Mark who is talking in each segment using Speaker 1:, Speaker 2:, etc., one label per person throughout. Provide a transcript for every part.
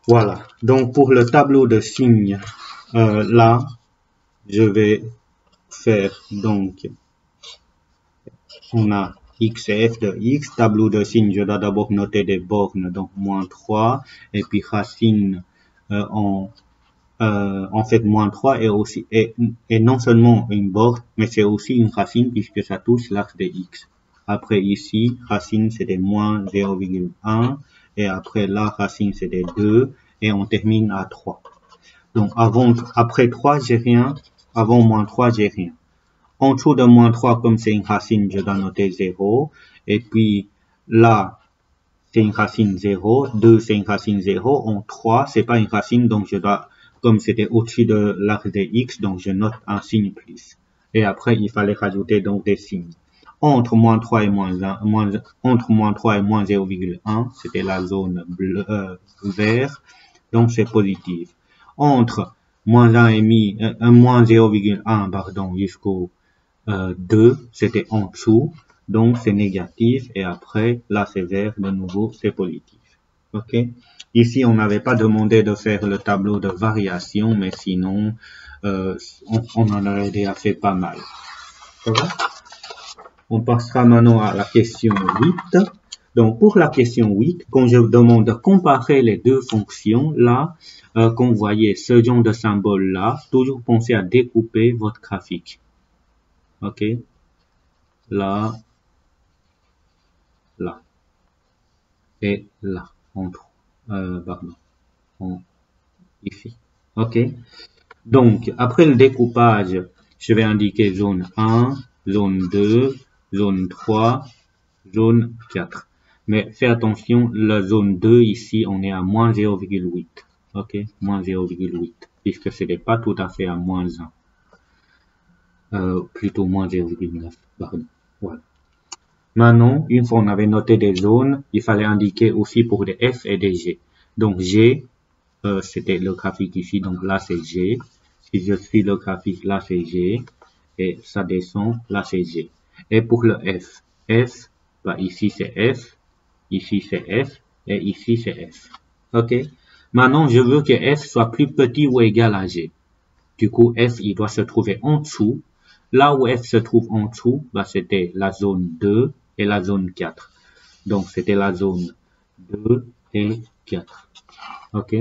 Speaker 1: Voilà. Donc, pour le tableau de signes, là, je vais faire, donc, on a x et f de x. Tableau de signes, je dois d'abord noter des bornes, donc moins 3, et puis racine en fait, moins 3 est aussi, est non seulement une borne, mais c'est aussi une racine puisque ça touche l'axe de x. Après ici, racine c'est des moins 0,1 et après la racine c'est des 2 et on termine à 3. Donc après 3 j'ai rien, avant moins 3 j'ai rien. En dessous de moins 3 comme c'est une racine je dois noter 0 et puis là c'est une racine 0, 2 c'est une racine 0, en 3 c'est pas une racine donc je dois, comme c'était au-dessus de l'axe de x, donc je note un signe plus. Et après il fallait rajouter donc des signes. Entre moins 3 et moins 1, entre moins 3 et moins 0,1, c'était la zone bleu, vert, donc c'est positif. Entre moins 1,5, moins 0,1, pardon, jusqu'au 2, c'était en dessous, donc c'est négatif, et après, là c'est vert, de nouveau, c'est positif. Ok? Ici, on n'avait pas demandé de faire le tableau de variation, mais sinon, on en aurait déjà fait pas mal. Ça va? On passera maintenant à la question 8. Donc, pour la question 8, quand je vous demande de comparer les deux fonctions, là, quand vous voyez ce genre de symbole-là, toujours pensez à découper votre graphique. Ok? Là, là, et là, entre, pardon, ici. Ok? Donc, après le découpage, je vais indiquer zone 1, zone 2, zone 3, zone 4. Mais fais attention, la zone 2, ici, on est à moins 0,8. Ok? Moins 0,8. Puisque ce n'est pas tout à fait à moins 1. Plutôt moins 0,9. Pardon. Voilà. Maintenant, une fois on avait noté des zones, il fallait indiquer aussi pour des F et des G. Donc G, c'était le graphique ici, donc là c'est G. Si je suis le graphique, là c'est G. Et ça descend, là c'est G. Et pour le F, F, bah ici c'est F, ici c'est F, et ici c'est F. Ok? Maintenant, je veux que F soit plus petit ou égal à G. Du coup, F, il doit se trouver en dessous. Là où F se trouve en dessous, bah, c'était la zone 2 et la zone 4. Donc, c'était la zone 2 et 4. OK?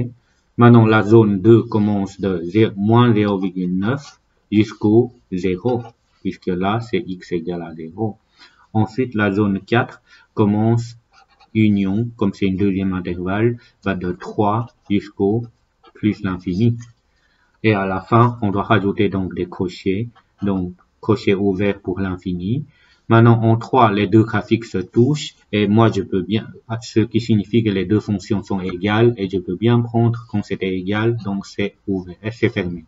Speaker 1: Maintenant, la zone 2 commence de moins 0,9 jusqu'au 0, puisque là, c'est x égale à 0. Ensuite, la zone 4 commence union, comme c'est une deuxième intervalle, va de 3 jusqu'au plus l'infini. Et à la fin, on doit rajouter donc des crochets, donc crochet ouvert pour l'infini. Maintenant, en 3, les deux graphiques se touchent, et moi je peux bien, ce qui signifie que les deux fonctions sont égales, et je peux bien prendre quand c'était égal, donc c'est ouvert, c'est fermé.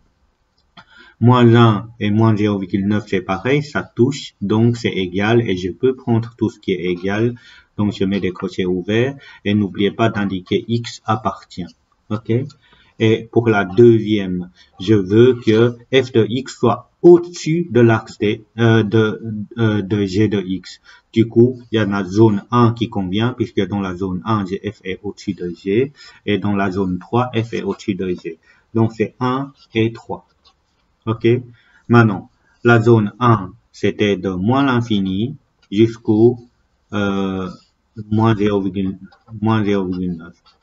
Speaker 1: Moins 1 et moins 0,9 c'est pareil, ça touche, donc c'est égal, et je peux prendre tout ce qui est égal, donc je mets des crochets ouverts, et n'oubliez pas d'indiquer x appartient, ok? Et pour la deuxième, je veux que f de x soit au-dessus de l'axe de g de x. Du coup, il y a la zone 1 qui convient, puisque dans la zone 1, f est au-dessus de g, et dans la zone 3, f est au-dessus de g. Donc, c'est 1 et 3. OK? Maintenant, la zone 1, c'était de moins l'infini jusqu'au moins 0,9.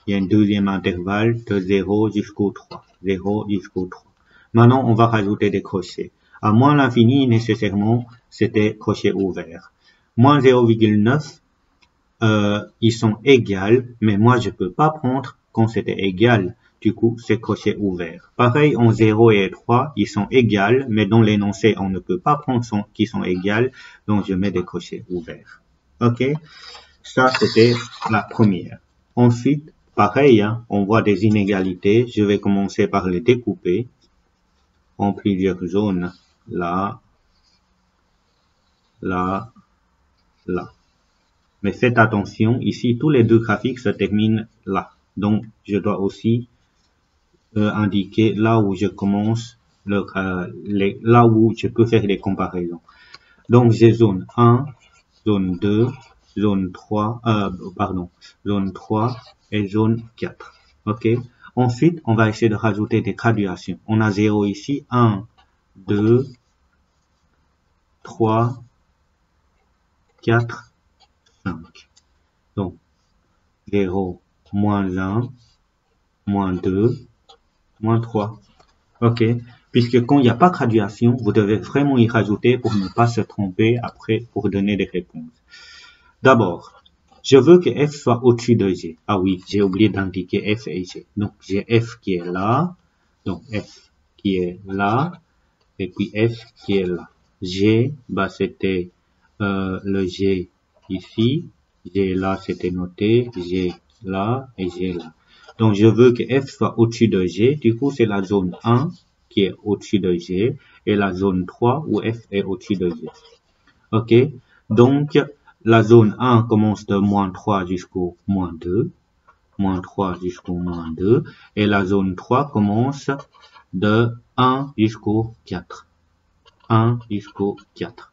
Speaker 1: Il y a un deuxième intervalle de 0 jusqu'au 3. 0 jusqu'au 3. Maintenant, on va rajouter des crochets. À moins l'infini, nécessairement, c'était crochet ouvert. Moins 0,9, ils sont égales, mais moi, je peux pas prendre quand c'était égal. Du coup, c'est crochet ouvert. Pareil, en 0 et 3, ils sont égales, mais dans l'énoncé, on ne peut pas prendre qui sont égales, donc je mets des crochets ouverts. OK? Ça, c'était la première. Ensuite, pareil, hein, on voit des inégalités. Je vais commencer par les découper en plusieurs zones. Là, là, là. Mais faites attention, ici, tous les deux graphiques se terminent là. Donc, je dois aussi indiquer là où je commence, là où je peux faire les comparaisons. Donc, j'ai zone 1, zone 2, zone 3, zone 3 et zone 4. OK? Ensuite, on va essayer de rajouter des graduations. On a 0 ici, 1, 2, 3, 4, 5. Donc, 0, moins 1, moins 2, moins 3. OK? Puisque quand il n'y a pas de graduation, vous devez vraiment y rajouter pour ne pas se tromper après pour donner des réponses. D'abord, je veux que f soit au-dessus de g. Ah oui, j'ai oublié d'indiquer f et g. Donc, j'ai f qui est là. Donc, f qui est là. Et puis f qui est là. G, bah, c'était le g ici. G là, c'était noté. G là et G là. Donc, je veux que f soit au-dessus de g. Du coup, c'est la zone 1 qui est au-dessus de g et la zone 3 où f est au-dessus de g. OK? Donc, la zone 1 commence de moins 3 jusqu'au moins 2. Moins 3 jusqu'au moins 2. Et la zone 3 commence de 1 jusqu'au 4. 1 jusqu'au 4.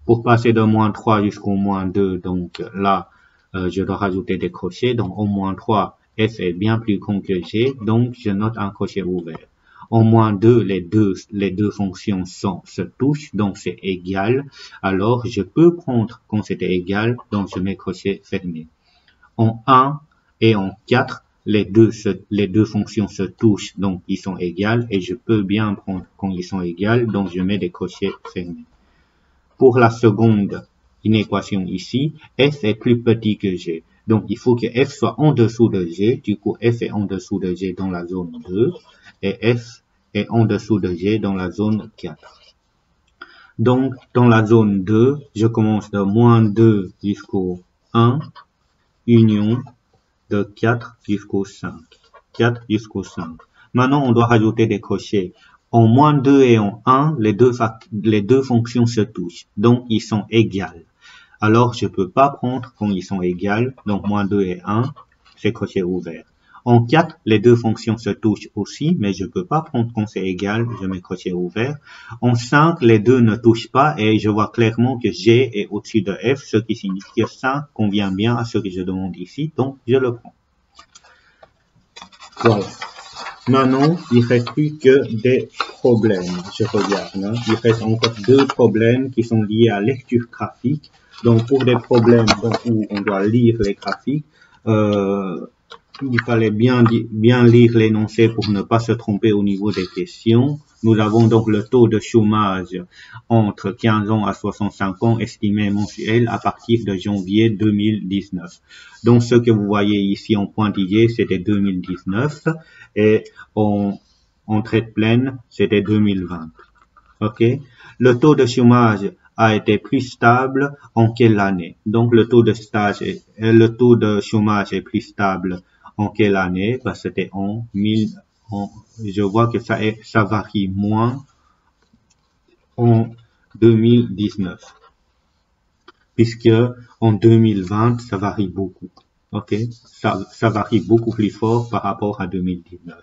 Speaker 1: Pour passer de moins 3 jusqu'au moins 2, donc là, je dois rajouter des crochets. Donc, au moins 3, f est bien plus grand que g. Donc, je note un crochet ouvert. Au moins 2, les deux fonctions se touchent, donc c'est égal. Alors, je peux prendre quand c'était égal, donc je mets crochet fermé. En 1 et en 4, les deux fonctions se touchent, donc ils sont égales, et je peux bien prendre quand ils sont égales, donc je mets des crochets fermés. Pour la seconde inéquation ici, f est plus petit que g. Donc, il faut que f soit en dessous de g. Du coup, f est en dessous de g dans la zone 2 et f est en dessous de g dans la zone 4. Donc, dans la zone 2, je commence de moins 2 jusqu'au 1, union de 4 jusqu'au 5. 4 jusqu'au 5. Maintenant, on doit rajouter des crochets. En moins 2 et en 1, les deux fonctions se touchent. Donc, ils sont égales. Alors, je peux pas prendre quand ils sont égales. Donc, moins 2 et 1, c'est crochet ouvert. En 4, les deux fonctions se touchent aussi, mais je peux pas prendre quand c'est égal. Je mets crochet ouvert. En 5, les deux ne touchent pas et je vois clairement que G est au-dessus de F, ce qui signifie que 5 convient bien à ce que je demande ici. Donc, je le prends. Voilà. Maintenant, il ne reste plus que des problèmes. Je regarde. Hein. Il reste encore 2 problèmes qui sont liés à lecture graphique. Donc, pour des problèmes où on doit lire les graphiques, il fallait bien lire l'énoncé pour ne pas se tromper au niveau des questions. Nous avons donc le taux de chômage entre 15 ans à 65 ans estimé mensuel à partir de janvier 2019. Donc, ce que vous voyez ici en pointillé, c'était 2019 et en traite pleine, c'était 2020. OK? Le taux de chômage a été plus stable en quelle année? Donc, le taux de chômage est plus stable en quelle année? Bah, c'était je vois que ça varie moins en 2019. Puisque en 2020, ça varie beaucoup. OK? Ça varie beaucoup plus fort par rapport à 2019.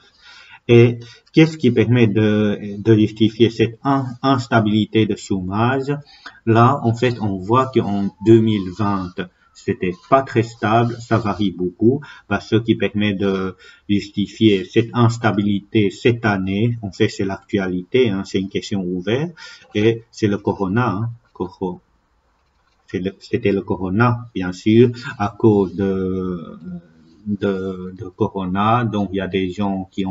Speaker 1: Et qu'est-ce qui permet de justifier cette instabilité de chômage? Là, en fait, on voit qu'en 2020, c'était pas très stable, ça varie beaucoup. Bah, ce qui permet de justifier cette instabilité cette année, en fait, c'est l'actualité, hein, c'est une question ouverte, et c'est le corona, hein, c'était le corona, bien sûr, à cause de corona. Donc, il y a des gens il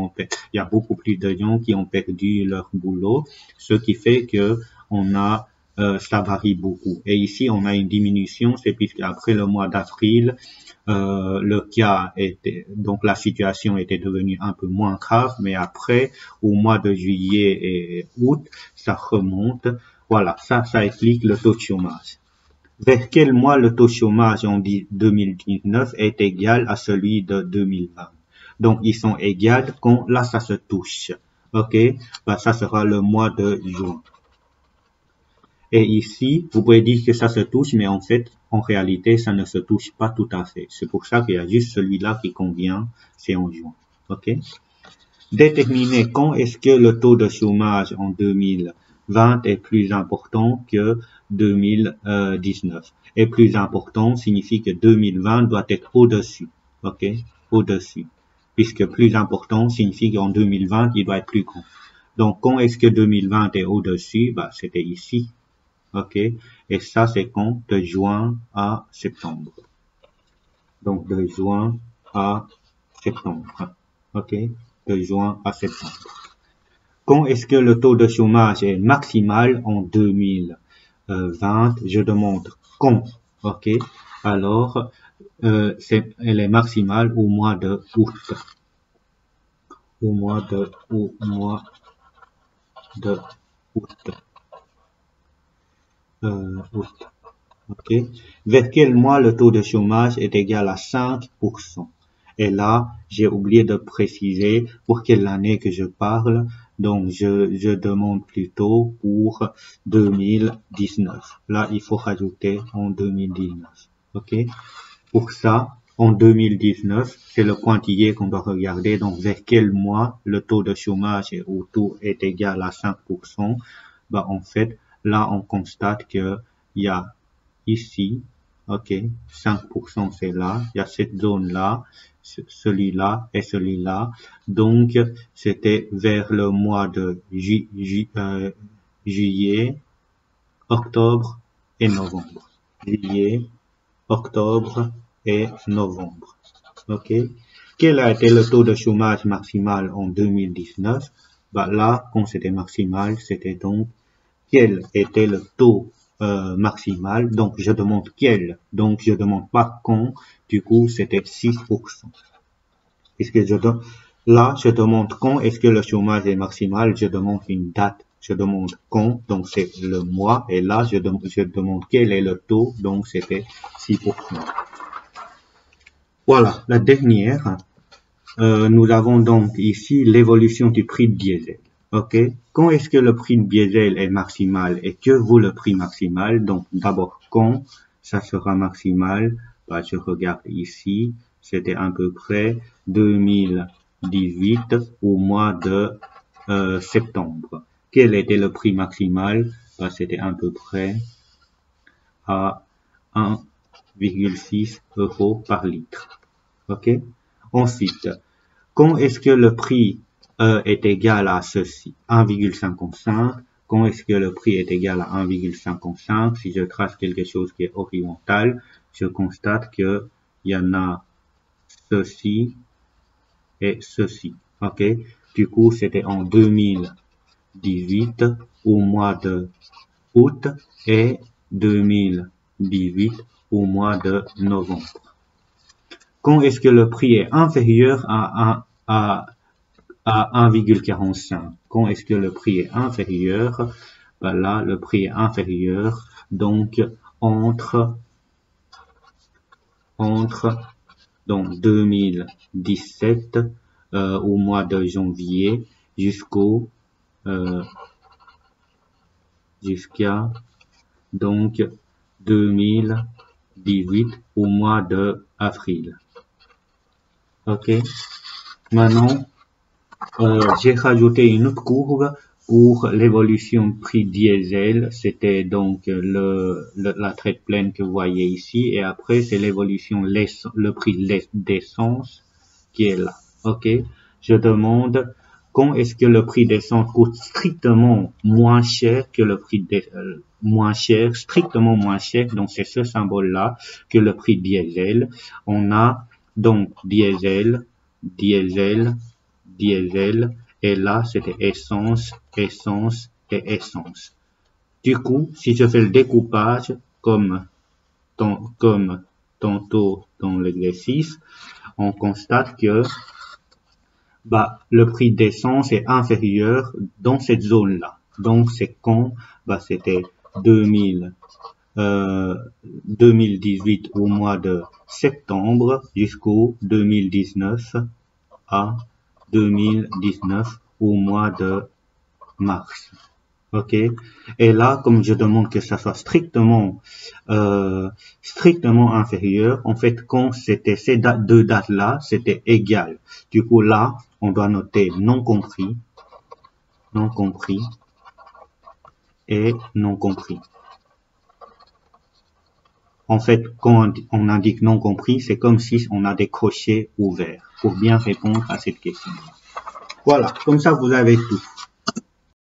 Speaker 1: y a beaucoup plus de gens qui ont perdu leur boulot, ce qui fait que ça varie beaucoup. Et ici, on a une diminution, c'est puisque après le mois d'avril, donc la situation était devenue un peu moins grave, mais après, au mois de juillet et août, ça remonte. Voilà, ça explique le taux de chômage. Vers quel mois le taux de chômage en 2019 est égal à celui de 2020? Donc, ils sont égaux quand là, ça se touche. OK? Ben, ça sera le mois de juin. Et ici, vous pouvez dire que ça se touche, mais en fait, en réalité, ça ne se touche pas tout à fait. C'est pour ça qu'il y a juste celui-là qui convient, c'est en juin. OK? Déterminer quand est-ce que le taux de chômage en 2020 est plus important que 2019. Et plus important signifie que 2020 doit être au-dessus. OK? Au-dessus. puisque plus important signifie qu'en 2020, il doit être plus grand. Donc, quand est-ce que 2020 est au-dessus? Bah, c'était ici. OK? Et ça, c'est quand? De juin à septembre. Donc, de juin à septembre. OK? De juin à septembre. Quand est-ce que le taux de chômage est maximal en 2020? Je demande quand. OK? Alors, elle est maximale au mois de août. Au mois de août. Août. OK? Vers quel mois le taux de chômage est égal à 5%? Et là, j'ai oublié de préciser pour quelle année que je parle. Donc, je demande plutôt pour 2019. Là, il faut rajouter en 2019. OK? Pour ça, en 2019, c'est le pointillé qu'on doit regarder. Donc, vers quel mois le taux de chômage est égal à 5%? Bah, en fait, là, on constate que il y a ici, OK, 5% c'est là, il y a cette zone-là, celui-là et celui-là. Donc, c'était vers le mois de juillet, octobre et novembre. Juillet, octobre et novembre. OK? Quel a été le taux de chômage maximal en 2019? Bah là, quand c'était maximal, c'était donc quel était le taux maximal. Donc, je demande quel. Donc, je demande pas quand. Du coup, c'était 6%. Puisque là, je demande quand est-ce que le chômage est maximal. Je demande une date. Je demande quand. Donc, c'est le mois. Et là, je demande quel est le taux. Donc, c'était 6%. Voilà. La dernière. Nous avons donc ici l'évolution du prix de diesel. OK? Quand est-ce que le prix de diesel est maximal et que vaut le prix maximal? Donc, d'abord, quand ça sera maximal? Bah, je regarde ici. C'était à peu près 2018 au mois de septembre. Quel était le prix maximal? Bah, c'était à peu près à 1,6 € par litre. OK? Ensuite, quand est-ce que le prix est égal à ceci? 1,55. Quand est-ce que le prix est égal à 1,55? Si je trace quelque chose qui est horizontal, je constate que il y en a ceci et ceci. OK? Du coup, c'était en 2018 au mois de août et 2018 au mois de novembre. Quand est-ce que le prix est inférieur à 1,45. Quand est-ce que le prix est inférieur? Ben là, le prix est inférieur, donc entre donc 2017 au mois de janvier jusqu'à donc 2018 au mois de avril. OK? Maintenant, j'ai rajouté une autre courbe pour l'évolution prix diesel. C'était donc la traite pleine que vous voyez ici. Et après, c'est l'évolution le prix d'essence qui est là. OK? Je demande quand est-ce que le prix d'essence coûte strictement moins cher que le prix strictement moins cher. Donc, c'est ce symbole-là que le prix diesel. On a donc diesel, et là, c'était essence et essence. Du coup, si je fais le découpage comme tantôt dans l'exercice, on constate que bah, le prix d'essence est inférieur dans cette zone-là. Donc, c'est quand c'était 2018 au mois de septembre jusqu'au 2019 à 2019 au mois de mars. OK? Et là, comme je demande que ça soit strictement inférieur, en fait, quand c'était ces deux dates-là, c'était égal. Du coup, là, on doit noter non compris et non compris. En fait, quand on indique non compris, c'est comme si on a des cochets ouverts pour bien répondre à cette question. Voilà, comme ça vous avez tout.